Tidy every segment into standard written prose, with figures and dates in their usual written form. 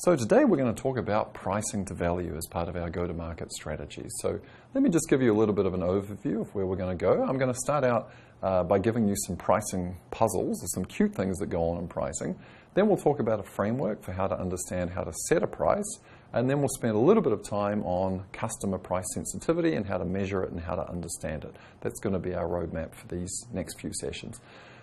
So today we're going to talk about pricing to value as part of our go-to-market strategy. So let me just give you a little bit of an overview of where we're going to go. I'm going to start out by giving you some pricing puzzles, or some cute things that go on in pricing. Then we'll talk about a framework for how to understand how to set a price. And then we'll spend a little bit of time on customer price sensitivity and how to measure it and how to understand it. That's going to be our roadmap for these next few sessions.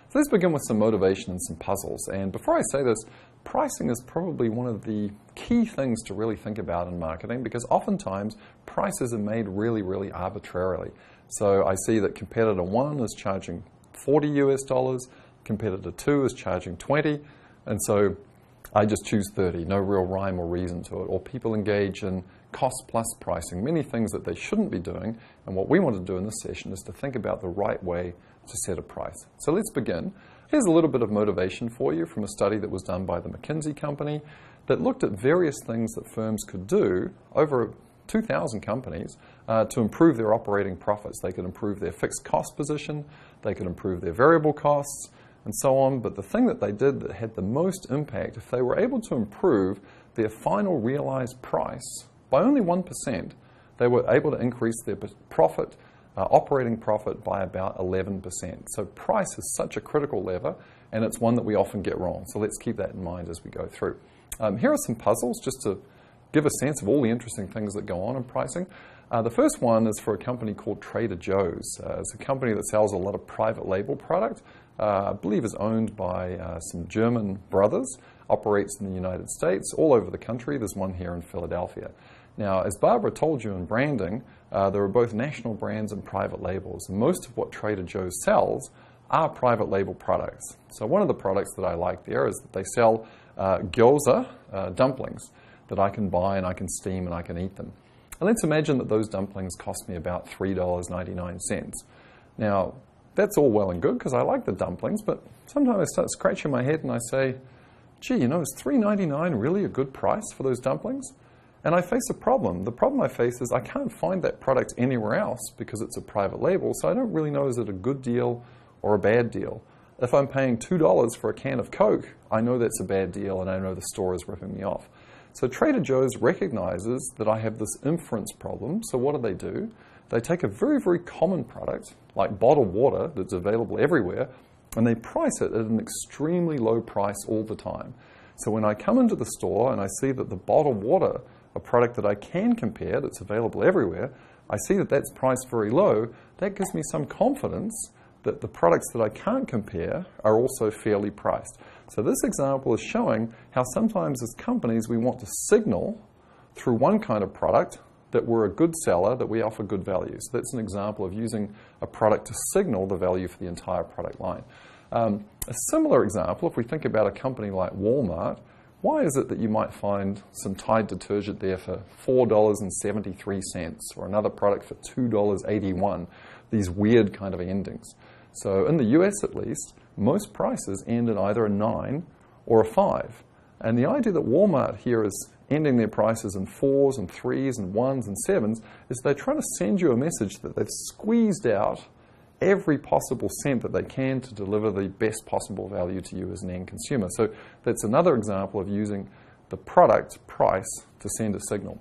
So let's begin with some motivation and some puzzles. And before I say this, pricing is probably one of the key things to really think about in marketing, because oftentimes prices are made really, really arbitrarily. So I see that competitor 1 is charging $40 US, competitor 2 is charging 20, and so I just choose 30, no real rhyme or reason to it. Or people engage in cost-plus pricing, many things that they shouldn't be doing. And what we want to do in this session is to think about the right way to set a price. So let's begin. Here's a little bit of motivation for you from a study that was done by the McKinsey company that looked at various things that firms could do over 2,000 companies to improve their operating profits. They could improve their fixed cost position, they could improve their variable costs, and so on. But the thing that they did that had the most impact, if they were able to improve their final realized price by only 1%, they were able to increase their profit, operating profit, by about 11%. So price is such a critical lever, and it's one that we often get wrong. So let's keep that in mind as we go through. Here are some puzzles just to give a sense of all the interesting things that go on in pricing. The first one is for a company called Trader Joe's. It's a company that sells a lot of private label product. I believe is owned by some German brothers, operates in the United States, all over the country. There's one here in Philadelphia. Now, as Barbara told you in branding, there are both national brands and private labels. And most of what Trader Joe's sells are private label products. So one of the products that I like there is that they sell gyoza dumplings that I can buy and I can steam and I can eat them. And let's imagine that those dumplings cost me about $3.99. Now, that's all well and good because I like the dumplings, but sometimes I start scratching my head and I say, gee, you know, is $3.99 really a good price for those dumplings? And I face a problem. The problem I face is I can't find that product anywhere else because it's a private label, so I don't really know is it a good deal or a bad deal. If I'm paying $2 for a can of Coke, I know that's a bad deal and I know the store is ripping me off. So Trader Joe's recognizes that I have this inference problem, so what do? They take a very, very common product, like bottled water that's available everywhere, and they price it at an extremely low price all the time. So when I come into the store and I see that the bottled water, a product that I can compare that's available everywhere, I see that that's priced very low, that gives me some confidence that the products that I can't compare are also fairly priced. So this example is showing how sometimes as companies we want to signal through one kind of product that we're a good seller, that we offer good value. So that's an example of using a product to signal the value for the entire product line. A similar example, if we think about a company like Walmart, why is it that you might find some Tide detergent there for $4.73 or another product for $2.81, these weird kind of endings? So in the US at least, most prices end in either a 9 or a 5. And the idea that Walmart here is ending their prices in 4s and 3s and 1s and 7s is they're trying to send you a message that they've squeezed out every possible cent that they can to deliver the best possible value to you as an end consumer. So that's another example of using the product price to send a signal.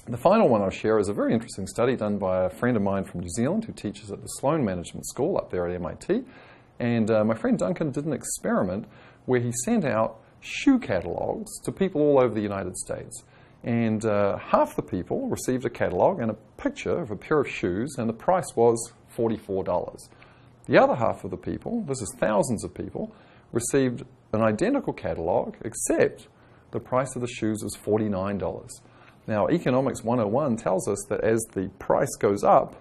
The final one I'll share is a very interesting study done by a friend of mine from New Zealand who teaches at the Sloan Management School up there at MIT. And my friend Duncan did an experiment where he sent out shoe catalogs to people all over the United States. And half the people received a catalog and a picture of a pair of shoes, and the price was $44. The other half of the people, this is thousands of people, received an identical catalog, except the price of the shoes was $49. Now, Economics 101 tells us that as the price goes up,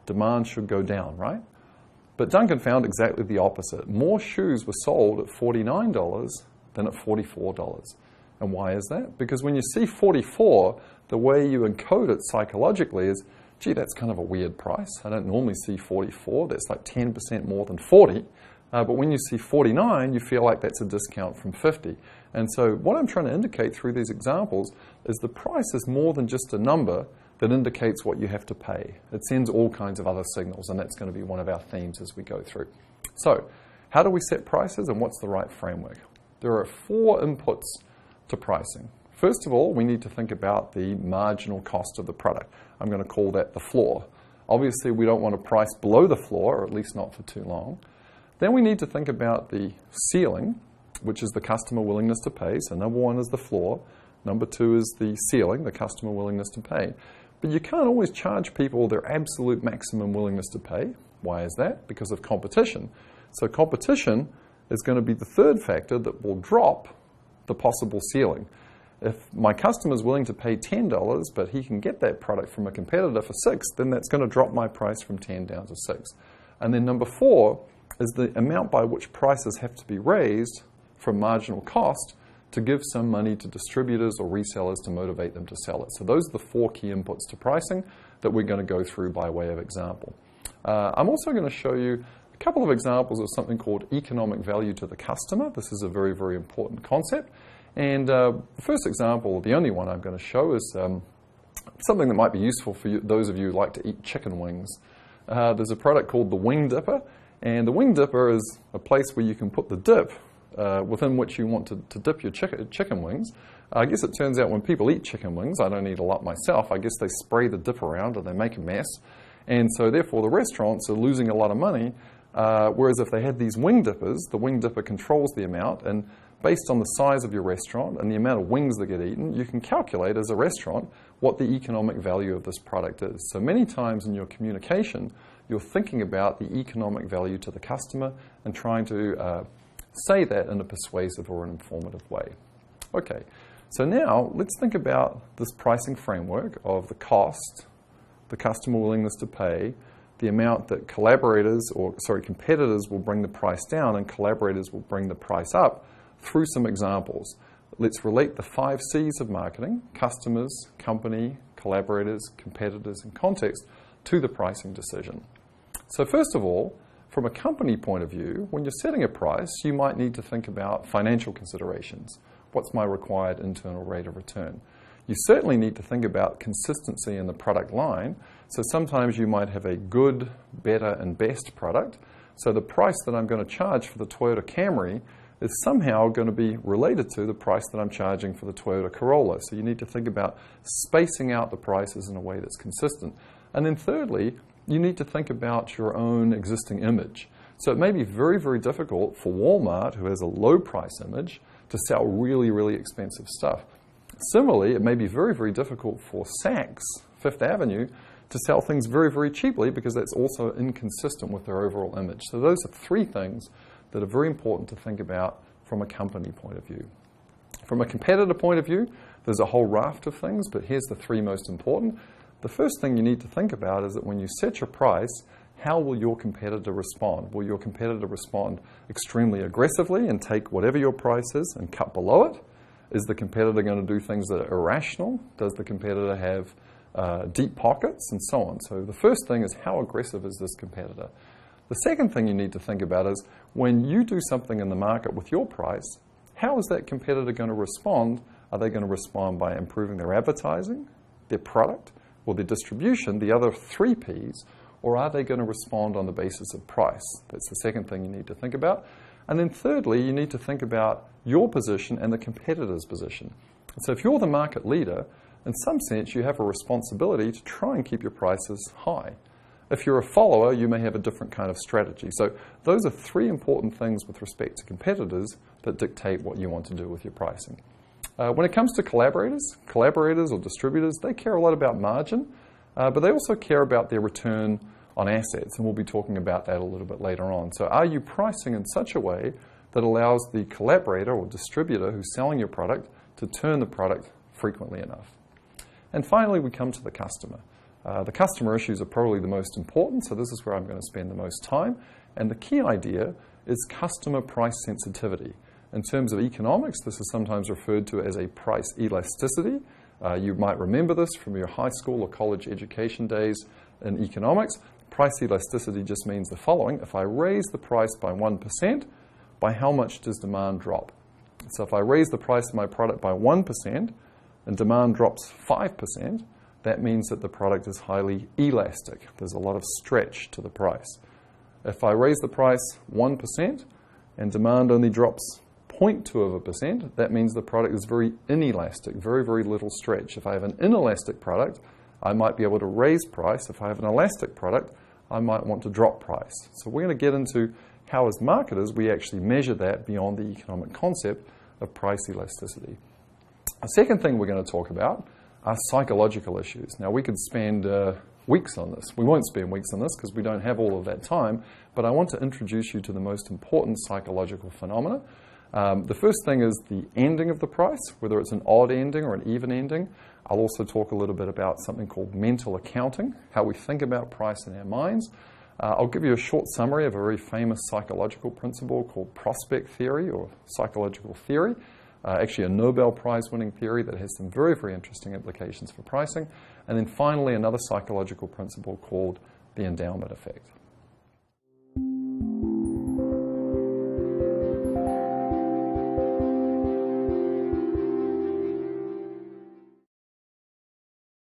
demand should go down, right? But Duncan found exactly the opposite. More shoes were sold at $49 than at $44. And why is that? Because when you see 44, the way you encode it psychologically is, gee, that's kind of a weird price. I don't normally see 44. That's like 10% more than 40. But when you see 49, you feel like that's a discount from 50. And so what I'm trying to indicate through these examples is the price is more than just a number that indicates what you have to pay. It sends all kinds of other signals, and that's going to be one of our themes as we go through. So how do we set prices, and what's the right framework? There are 4 inputs to pricing. First of all, we need to think about the marginal cost of the product. I'm going to call that the floor. Obviously, we don't want to price below the floor, or at least not for too long. Then we need to think about the ceiling, which is the customer willingness to pay. So number one is the floor. Number two is the ceiling, the customer willingness to pay. But you can't always charge people their absolute maximum willingness to pay. Why is that? Because of competition. So competition is going to be the third factor that will drop the possible ceiling. If my customer is willing to pay $10, but he can get that product from a competitor for $6, then that's going to drop my price from 10 down to 6. And then number four is the amount by which prices have to be raised from marginal cost to give some money to distributors or resellers to motivate them to sell it. So those are the four key inputs to pricing that we're going to go through by way of example. I'm also going to show you a couple of examples of something called economic value to the customer. This is a very, very important concept. And the first example, the only one I'm going to show, is something that might be useful for you, those of you who like to eat chicken wings. There's a product called the Wing Dipper, and the Wing Dipper is a place where you can put the dip within which you want to dip your chicken wings. I guess it turns out when people eat chicken wings, I don't eat a lot myself, I guess they spray the dip around and they make a mess. And so therefore the restaurants are losing a lot of money, whereas if they had these wing dippers, the Wing Dipper controls the amount, and based on the size of your restaurant and the amount of wings that get eaten, you can calculate as a restaurant what the economic value of this product is. So many times in your communication, you're thinking about the economic value to the customer and trying to say that in a persuasive or an informative way. Okay, so now let's think about this pricing framework of the cost, the customer willingness to pay, the amount that competitors will bring the price down and collaborators will bring the price up through some examples. Let's relate the 5 C's of marketing: customers, company, collaborators, competitors, and context to the pricing decision. So first of all, from a company point of view, when you're setting a price, you might need to think about financial considerations. What's my required internal rate of return? You certainly need to think about consistency in the product line. So sometimes you might have a good, better, and best product. So the price that I'm going to charge for the Toyota Camry is somehow going to be related to the price that I'm charging for the Toyota Corolla. So you need to think about spacing out the prices in a way that's consistent. And then thirdly, you need to think about your own existing image. So it may be very, very difficult for Walmart, who has a low price image, to sell really, really expensive stuff. Similarly, it may be very, very difficult for Saks, Fifth Avenue, to sell things very, very cheaply because that's also inconsistent with their overall image. So those are 3 things that are very important to think about from a company point of view. From a competitor point of view, there's a whole raft of things, but here's the 3 most important. The first thing you need to think about is that when you set your price, how will your competitor respond? Will your competitor respond extremely aggressively and take whatever your price is and cut below it? Is the competitor going to do things that are irrational? Does the competitor have deep pockets? And so on. So the first thing is, how aggressive is this competitor? The second thing you need to think about is, when you do something in the market with your price, how is that competitor going to respond? Are they going to respond by improving their advertising, their product, or their distribution, the other 3 Ps, or are they going to respond on the basis of price? That's the second thing you need to think about. And then thirdly, you need to think about your position and the competitor's position. So if you're the market leader, in some sense, you have a responsibility to try and keep your prices high. If you're a follower, you may have a different kind of strategy. So those are 3 important things with respect to competitors that dictate what you want to do with your pricing. When it comes to collaborators or distributors, they care a lot about margin, but they also care about their return on assets, and we'll be talking about that a little bit later on. So are you pricing in such a way that allows the collaborator or distributor who's selling your product to turn the product frequently enough? And finally, we come to the customer. The customer issues are probably the most important, so this is where I'm going to spend the most time. And the key idea is customer price sensitivity. In terms of economics, this is sometimes referred to as a price elasticity. You might remember this from your high school or college education days in economics. Price elasticity just means the following: if I raise the price by 1%, by how much does demand drop? So if I raise the price of my product by 1% and demand drops 5%, that means that the product is highly elastic. There's a lot of stretch to the price. If I raise the price 1% and demand only drops 0.2%, that means the product is very inelastic, very, very little stretch. If I have an inelastic product, I might be able to raise price. If I have an elastic product, I might want to drop price. So we're going to get into how, as marketers, we actually measure that beyond the economic concept of price elasticity. The second thing we're going to talk about are psychological issues. Now, we could spend weeks on this. We won't spend weeks on this because we don't have all of that time, but I want to introduce you to the most important psychological phenomena. The first thing is the ending of the price, whether it's an odd ending or an even ending. I'll also talk a little bit about something called mental accounting, how we think about price in our minds. I'll give you a short summary of a very famous psychological principle called prospect theory or psychological theory, actually a Nobel Prize winning theory that has some very, very interesting implications for pricing. And then finally, another psychological principle called the endowment effect.